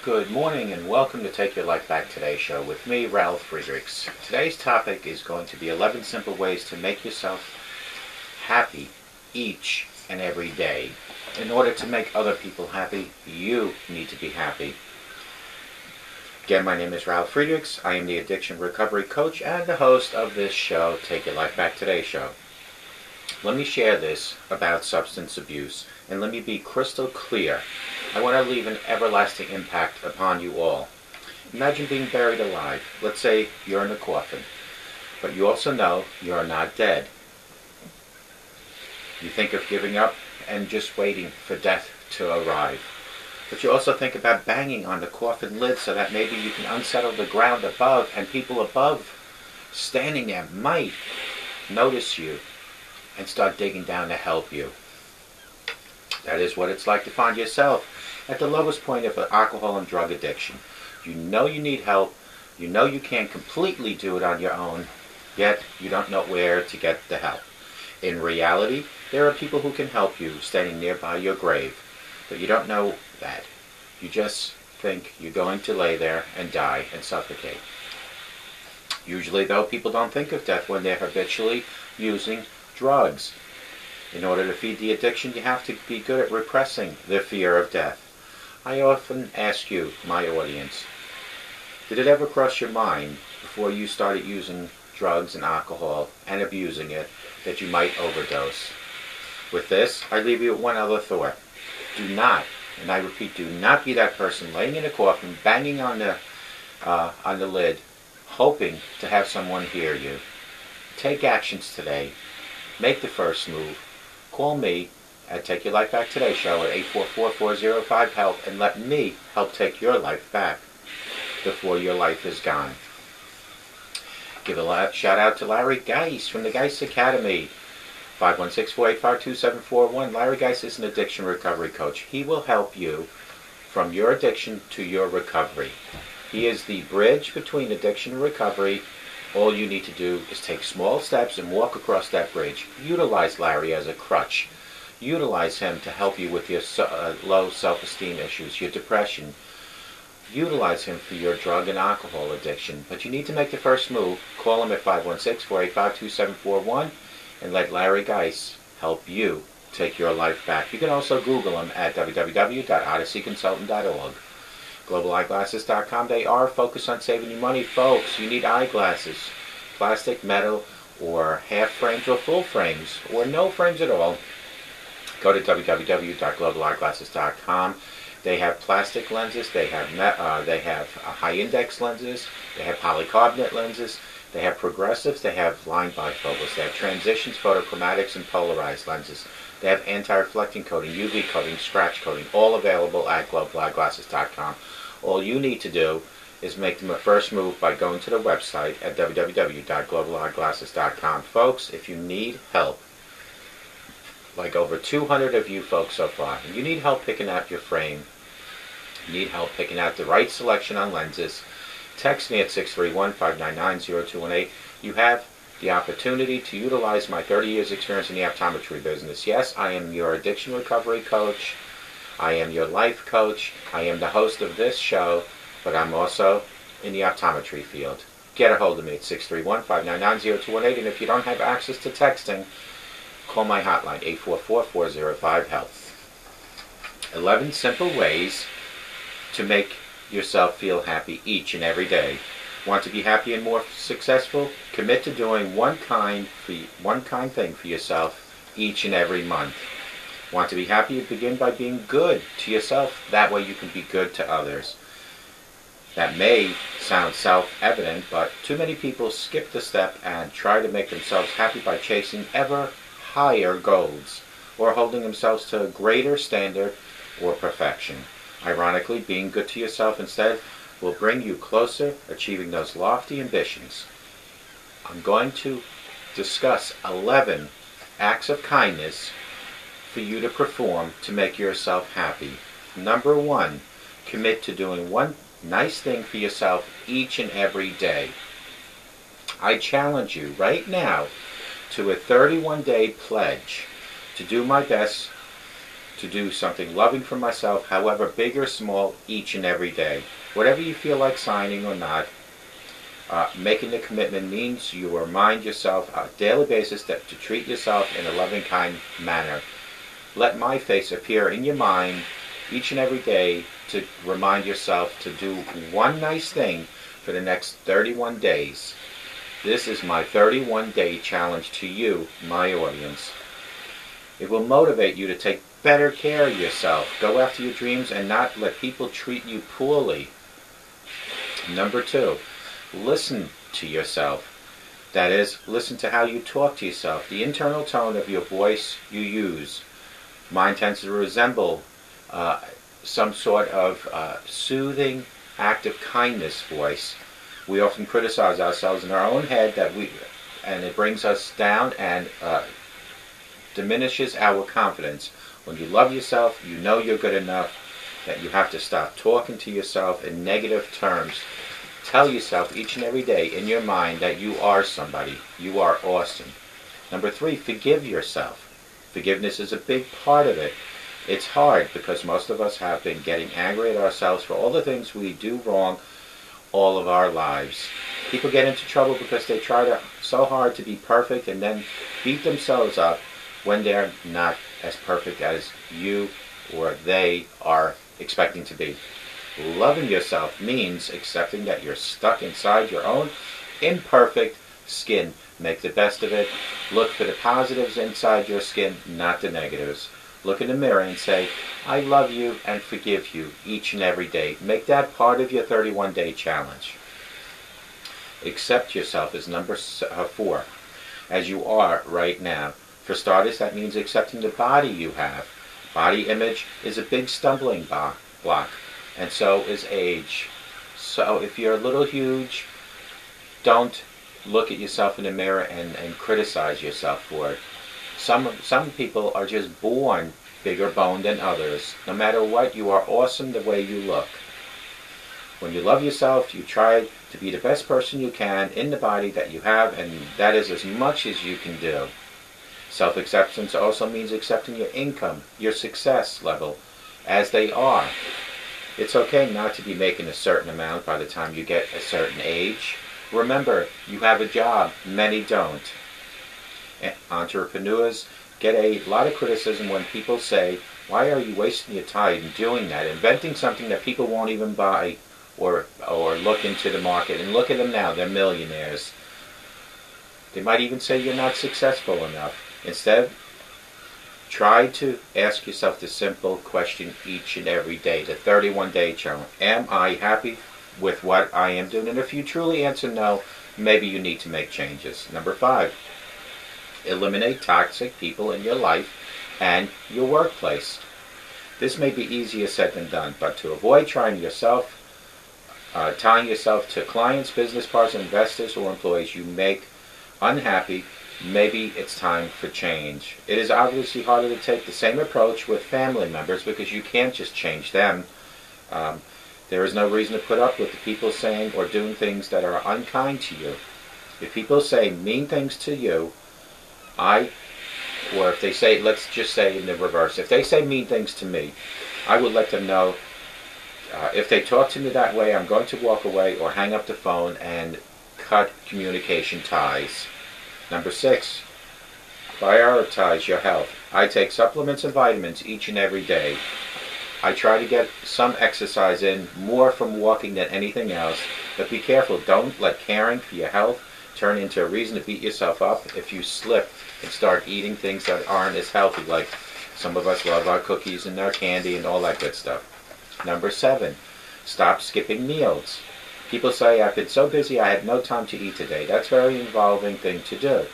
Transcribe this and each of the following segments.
Good morning and welcome to Take Your Life Back Today show with me, Ralf Friedrichs. Today's topic is going to be 11 simple ways to make yourself happy each and every day. In order to make other people happy, you need to be happy. Again, my name is Ralf Friedrichs. I am the addiction recovery coach and the host of this show, Take Your Life Back Today show. Let me share this about substance abuse, and let me be crystal clear. I want to leave an everlasting impact upon you all. Imagine being buried alive. Let's say you're in a coffin, but you also know you're not dead. You think of giving up and just waiting for death to arrive. But you also think about banging on the coffin lid so that maybe you can unsettle the ground above, and people above standing there might notice you and start digging down to help you. That is what it's like to find yourself at the lowest point of alcohol and drug addiction. You know you need help. You know you can't completely do it on your own, yet you don't know where to get the help. In reality, there are people who can help you standing nearby your grave, but you don't know that. You just think you're going to lay there and die and suffocate. Usually, though, people don't think of death when they're habitually using drugs. In order to feed the addiction, you have to be good at repressing the fear of death. I often ask you, my audience, did it ever cross your mind before you started using drugs and alcohol and abusing it that you might overdose? With this, I leave you with one other thought. Do not, and I repeat, do not be that person laying in a coffin, banging on the lid, hoping to have someone hear you. Take actions today. Make the first move. Call me at Take Your Life Back Today show at 844-405-HELP and let me help take your life back before your life is gone. Give a shout out to Larry Geis from the Geis Academy, 516-485-2741. Larry Geis is an addiction recovery coach. He will help you from your addiction to your recovery. He is the bridge between addiction and recovery. All you need to do is take small steps and walk across that bridge. Utilize Larry as a crutch. Utilize him to help you with your low self-esteem issues, your depression. Utilize him for your drug and alcohol addiction. But you need to make the first move. Call him at 516-485-2741 and let Larry Geis help you take your life back. You can also Google him at www.odysseyconsultant.org. GlobalEyeglasses.com. They are focused on saving you money, folks. You need eyeglasses, plastic, metal, or half frames or full frames, or no frames at all. Go to www.globaleyeglasses.com. They have plastic lenses. They have high index lenses. They have polycarbonate lenses. They have progressives. They have line bifocals. They have transitions, photochromatics, and polarized lenses. They have anti-reflecting coating, UV coating, scratch coating, all available at globaleyeglasses.com. All you need to do is make the first move by going to the website at www.globaleyeglasses.com. Folks, if you need help, like over 200 of you folks so far, and you need help picking out your frame, you need help picking out the right selection on lenses, text me at 631-599-0218. You have the opportunity to utilize my 30 years experience in the optometry business. Yes, I am your addiction recovery coach. I am your life coach. I am the host of this show, but I'm also in the optometry field. Get a hold of me at 631-599-0218, and if you don't have access to texting, call my hotline, 844-405-HELP. 11 simple ways to make yourself feel happy each and every day. Want to be happy and more successful? Commit to doing one kind thing for yourself each and every month. Want to be happy? Begin by being good to yourself. That way you can be good to others. That may sound self-evident, but too many people skip the step and try to make themselves happy by chasing ever higher goals or holding themselves to a greater standard or perfection. Ironically, being good to yourself instead will bring you closer achieving those lofty ambitions. I'm going to discuss 11 acts of kindness for you to perform to make yourself happy. Number 1, commit to doing one nice thing for yourself each and every day. I challenge you right now to a 31-day pledge to do my best to do something loving for myself, however big or small, each and every day. Whatever you feel like signing or not, making the commitment means you remind yourself on a daily basis that to treat yourself in a loving, kind manner. Let my face appear in your mind each and every day to remind yourself to do one nice thing for the next 31 days. This is my 31-day challenge to you, my audience. It will motivate you to take better care of yourself. Go after your dreams and not let people treat you poorly. Number 2, listen to yourself. That is, listen to how you talk to yourself, the internal tone of your voice you use. Mine tends to resemble some sort of soothing act of kindness voice. We often criticize ourselves in our own head and it brings us down and diminishes our confidence. When you love yourself, you know you're good enough, that you have to stop talking to yourself in negative terms. Tell yourself each and every day in your mind that you are somebody. You are awesome. Number 3, forgive yourself. Forgiveness is a big part of it. It's hard because most of us have been getting angry at ourselves for all the things we do wrong all of our lives. People get into trouble because they try so hard to be perfect and then beat themselves up when they're not as perfect as you or they are expecting to be. Loving yourself means accepting that you're stuck inside your own imperfect skin. Make the best of it. Look for the positives inside your skin, not the negatives. Look in the mirror and say, I love you and forgive you each and every day. Make that part of your 31-day challenge. Accept yourself as number 4, as you are right now. For starters, that means accepting the body you have. Body image is a big stumbling block, and so is age. So if you're a little huge, don't look at yourself in the mirror and criticize yourself for it. Some people are just born bigger boned than others. No matter what, you are awesome the way you look. When you love yourself, you try to be the best person you can in the body that you have, and that is as much as you can do. Self-acceptance also means accepting your income, your success level, as they are. It's okay not to be making a certain amount by the time you get a certain age. Remember, you have a job. Many don't. Entrepreneurs get a lot of criticism when people say, why are you wasting your time doing that, inventing something that people won't even buy or look into the market. And look at them now, they're millionaires. They might even say you're not successful enough. Instead, try to ask yourself the simple question each and every day, the 31-day challenge. Am I happy with what I am doing? And if you truly answer no, maybe you need to make changes. Number 5, eliminate toxic people in your life and your workplace. This may be easier said than done, but to avoid tying yourself to clients, business partners, investors, or employees you make unhappy, maybe it's time for change. It is obviously harder to take the same approach with family members because you can't just change them. There is no reason to put up with the people saying or doing things that are unkind to you. If people say mean things to you, or if they say, let's just say in the reverse, if they say mean things to me, I would let them know, if they talk to me that way, I'm going to walk away or hang up the phone and cut communication ties. Number 6, prioritize your health. I take supplements and vitamins each and every day. I try to get some exercise in, more from walking than anything else, but be careful. Don't let caring for your health turn into a reason to beat yourself up if you slip and start eating things that aren't as healthy, like some of us love our cookies and our candy and all that good stuff. Number 7, stop skipping meals. People say, I've been so busy I had no time to eat today. That's a very involving thing to do.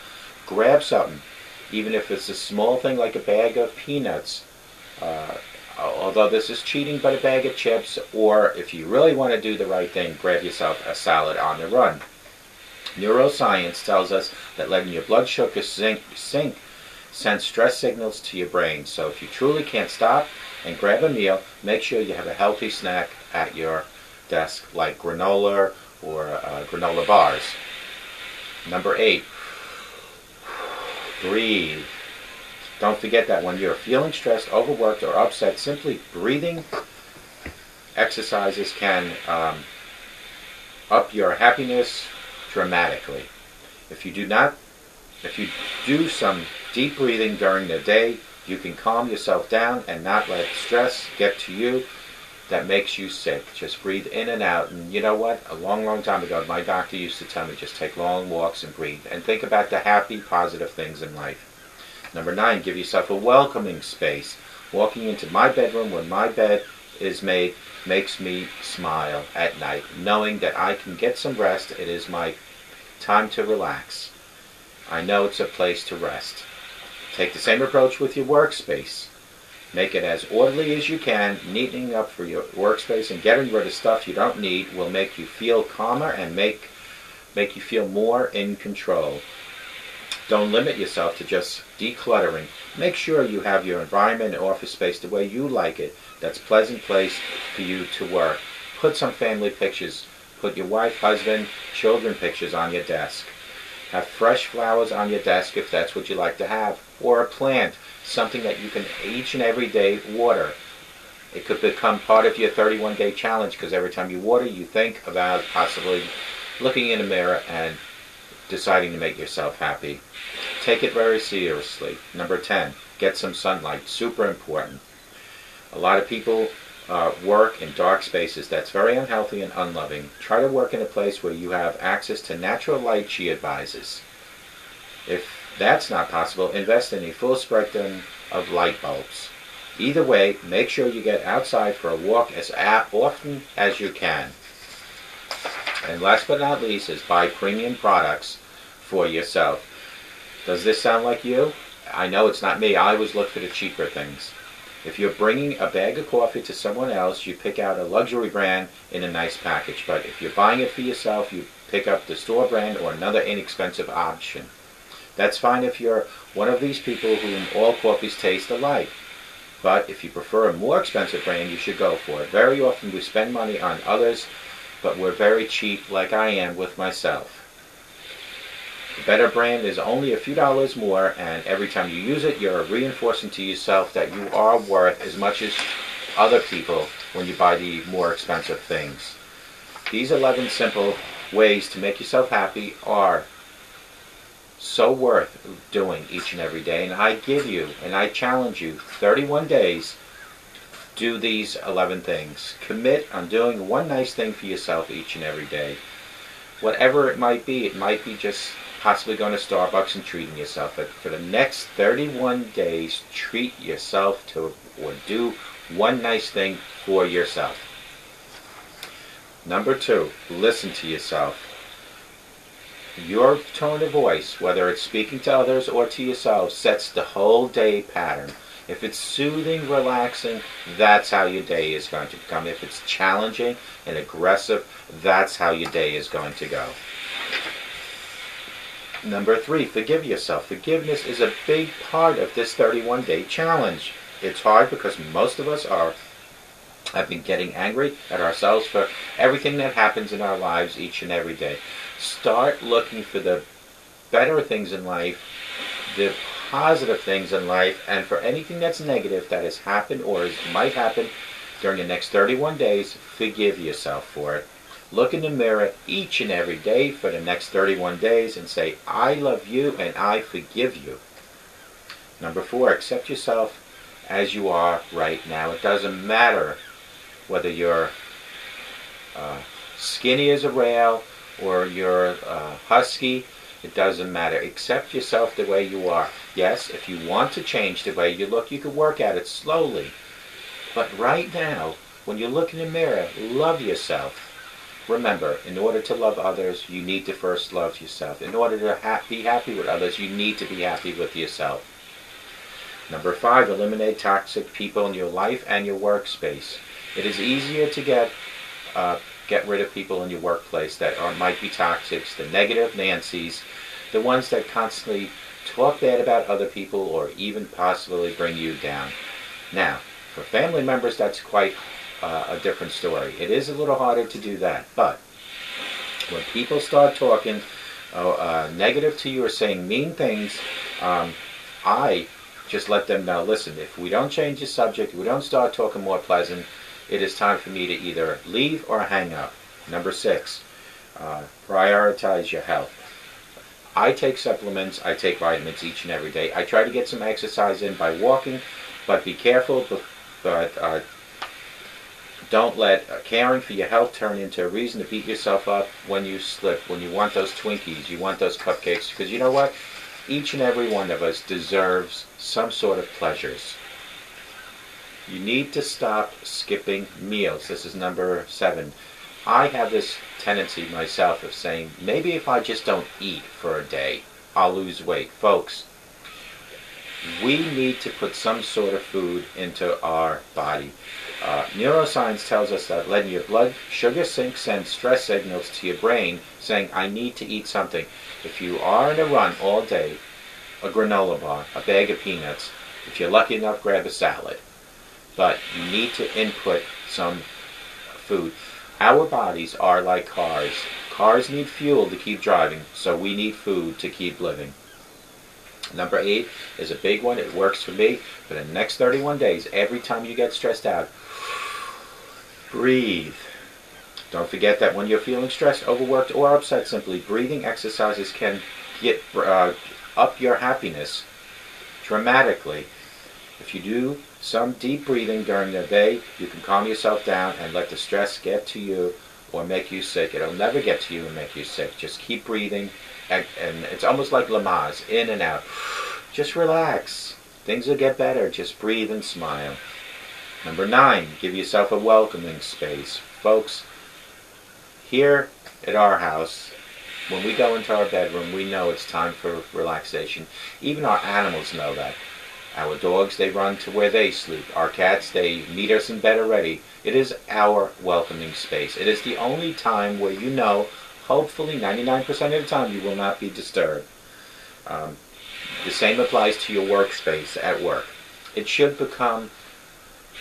Grab something, even if it's a small thing like a bag of peanuts, although this is cheating, but a bag of chips, or if you really want to do the right thing, grab yourself a salad on the run. Neuroscience tells us that letting your blood sugar sink sends stress signals to your brain. So if you truly can't stop and grab a meal, make sure you have a healthy snack at your desk, like granola or granola bars. Number 8, breathe. Don't forget that when you're feeling stressed, overworked, or upset, simply breathing exercises can up your happiness dramatically. If you do some deep breathing during the day, you can calm yourself down and not let stress get to you that makes you sick. Just breathe in and out. And you know what? A long, long time ago, my doctor used to tell me just take long walks and breathe. And think about the happy, positive things in life. Number 9, give yourself a welcoming space. Walking into my bedroom when my bed is made makes me smile at night, knowing that I can get some rest. It is my time to relax. I know it's a place to rest. Take the same approach with your workspace. Make it as orderly as you can. Neatening up for your workspace and getting rid of stuff you don't need will make you feel calmer and make you feel more in control. Don't limit yourself to just decluttering. Make sure you have your environment and office space the way you like it. That's a pleasant place for you to work. Put some family pictures. Put your wife, husband, children pictures on your desk. Have fresh flowers on your desk if that's what you like to have. Or a plant, something that you can each and every day water. It could become part of your 31-day challenge because every time you water, you think about possibly looking in a mirror and deciding to make yourself happy. Take it very seriously. Number 10, get some sunlight. Super important. A lot of people work in dark spaces. That's very unhealthy and unloving. Try to work in a place where you have access to natural light, she advises. If that's not possible, invest in a full spectrum of light bulbs. Either way, make sure you get outside for a walk as often as you can. And last but not least is buy premium products for yourself. Does this sound like you? I know it's not me. I always look for the cheaper things. If you're bringing a bag of coffee to someone else, you pick out a luxury brand in a nice package. But if you're buying it for yourself, you pick up the store brand or another inexpensive option. That's fine if you're one of these people whom all coffees taste alike. But if you prefer a more expensive brand, you should go for it. Very often we spend money on others, but we're very cheap like I am with myself. The better brand is only a few dollars more, and every time you use it, you're reinforcing to yourself that you are worth as much as other people when you buy the more expensive things. These 11 simple ways to make yourself happy are so worth doing each and every day, and I give you, and I challenge you, 31 days, do these 11 things. Commit on doing one nice thing for yourself each and every day. Whatever it might be just possibly going to Starbucks and treating yourself. But for the next 31 days, treat yourself to or do one nice thing for yourself. Number 2, listen to yourself. Your tone of voice, whether it's speaking to others or to yourself, sets the whole day pattern. If it's soothing, relaxing, that's how your day is going to become. If it's challenging and aggressive, that's how your day is going to go. Number 3, forgive yourself. Forgiveness is a big part of this 31-day challenge. It's hard because most of us have been getting angry at ourselves for everything that happens in our lives each and every day. Start looking for the better things in life, the positive things in life, and for anything that's negative that has happened or might happen during the next 31 days, forgive yourself for it. Look in the mirror each and every day for the next 31 days and say, I love you and I forgive you. Number 4, accept yourself as you are right now. It doesn't matter whether you're skinny as a rail or you're husky. It doesn't matter. Accept yourself the way you are. Yes, if you want to change the way you look, you can work at it slowly. But right now, when you look in the mirror, love yourself. Remember, in order to love others, you need to first love yourself. In order to be happy with others, you need to be happy with yourself. Number 5, eliminate toxic people in your life and your workspace. It is easier to get rid of people in your workplace that might be toxic, the negative Nancys, the ones that constantly talk bad about other people or even possibly bring you down. Now, for family members, that's quite a different story. It is a little harder to do that, but when people start talking negative to you or saying mean things, I just let them know, listen, if we don't change the subject, we don't start talking more pleasant, it is time for me to either leave or hang up. Number 6, prioritize your health. I take supplements, I take vitamins each and every day. I try to get some exercise in by walking, but be careful, but don't let caring for your health turn into a reason to beat yourself up when you slip, when you want those Twinkies, you want those cupcakes, because you know what? Each and every one of us deserves some sort of pleasures. You need to stop skipping meals. This is number 7. I have this tendency myself of saying, maybe if I just don't eat for a day, I'll lose weight. Folks, we need to put some sort of food into our body. Neuroscience tells us that letting your blood sugar sink sends stress signals to your brain saying, I need to eat something. If you are in a run all day, a granola bar, a bag of peanuts, if you're lucky enough, grab a salad. But you need to input some food. Our bodies are like cars. Cars need fuel to keep driving, so we need food to keep living. Number 8 is a big one. It works for me. For the next 31 days, every time you get stressed out, breathe. Don't forget that when you're feeling stressed, overworked, or upset, simply breathing exercises can get up your happiness dramatically. If you do some deep breathing during the day, you can calm yourself down and let the stress get to you or make you sick. It'll never get to you and make you sick. Just keep breathing, and it's almost like Lamaze, in and out. Just relax. Things will get better. Just breathe and smile. Number 9, give yourself a welcoming space. Folks, here at our house, when we go into our bedroom, we know it's time for relaxation. Even our animals know that. Our dogs, they run to where they sleep. Our cats, they meet us in bed already. It is our welcoming space. It is the only time where you know, hopefully 99% of the time, you will not be disturbed. The same applies to your workspace at work. It should become,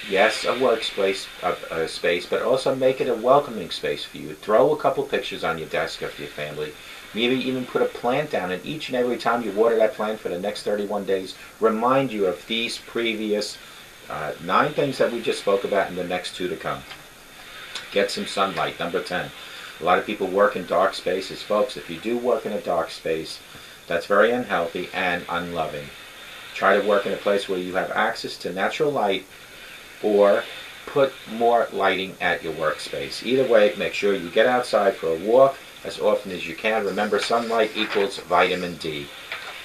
yes, a workspace, a space, but also make it a welcoming space for you. Throw a couple pictures on your desk of your family. Maybe even put a plant down, and each and every time you water that plant for the next 31 days, remind you of these previous 9 things that we just spoke about and the next 2 to come. Get some sunlight. Number 10. A lot of people work in dark spaces. Folks, if you do work in a dark space, that's very unhealthy and unloving. Try to work in a place where you have access to natural light, or put more lighting at your workspace. Either way, make sure you get outside for a walk as often as you can. Remember, sunlight equals vitamin D.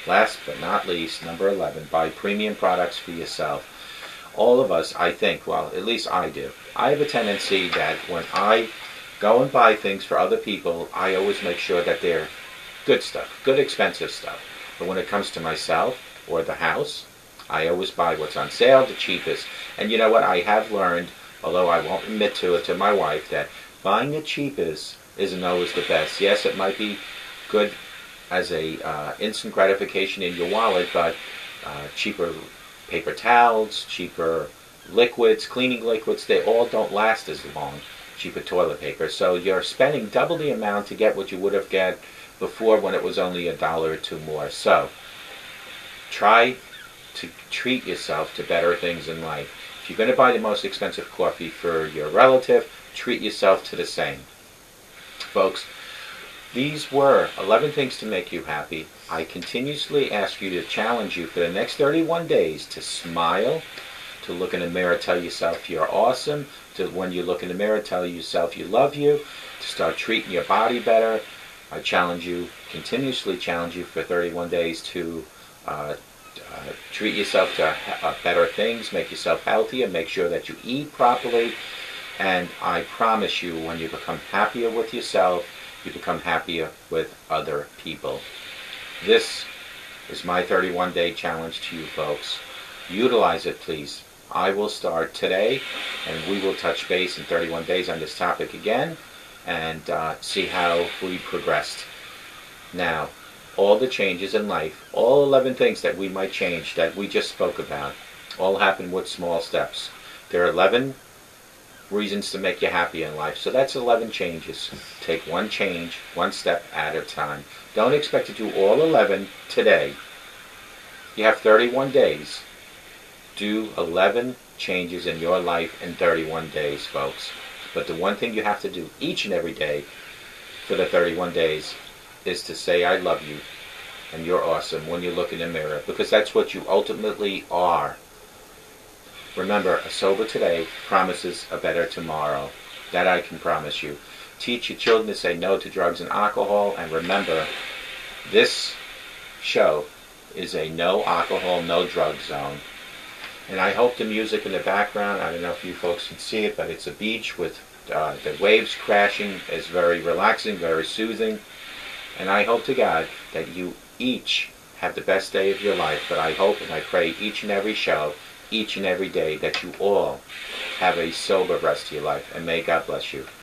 Last but not least, number 11, buy premium products for yourself. All of us, I think, well, at least I do. I have a tendency that when I go and buy things for other people, I always make sure that they're good stuff, good expensive stuff. But when it comes to myself or the house, I always buy what's on sale, the cheapest. And you know what? I have learned, although I won't admit to it to my wife, that buying the cheapest isn't always the best. Yes, it might be good as a instant gratification in your wallet, but cheaper paper towels, cheaper liquids, cleaning liquids, they all don't last as long. Cheaper toilet paper. So you're spending double the amount to get what you would have got before when it was only $1 or $2 more. So try to treat yourself to better things in life. If you're going to buy the most expensive coffee for your relative, treat yourself to the same. Folks, these were 11 things to make you happy. I continuously ask you to challenge you for the next 31 days to smile, to look in the mirror, tell yourself you're awesome, to when you look in the mirror, tell yourself you love you, to start treating your body better. I challenge you, continuously challenge you for 31 days to treat yourself to better things, make yourself healthier, make sure that you eat properly, and I promise you, when you become happier with yourself, you become happier with other people. This is my 31-day challenge to you folks. Utilize it, please. I will start today, and we will touch base in 31 days on this topic again, and see how we progressed. Now, all the changes in life, all 11 things that we might change that we just spoke about, all happen with small steps. There are 11 reasons to make you happy in life. So that's 11 changes. Take one change, one step at a time. Don't expect to do all 11 today. You have 31 days. do 11 changes in your life in 31 days, folks. But the one thing you have to do each and every day for the 31 days is to say I love you and you're awesome when you look in the mirror, because that's what you ultimately are. Remember, a sober today promises a better tomorrow. That I can promise you. Teach your children to say no to drugs and alcohol, and remember, this show is a no alcohol, no drug zone. And I hope the music in the background, I don't know if you folks can see it, but it's a beach with the waves crashing. Is very relaxing, very soothing. And I hope to God that you each have the best day of your life. But I hope and I pray each and every show, each and every day, that you all have a sober rest of your life. And may God bless you.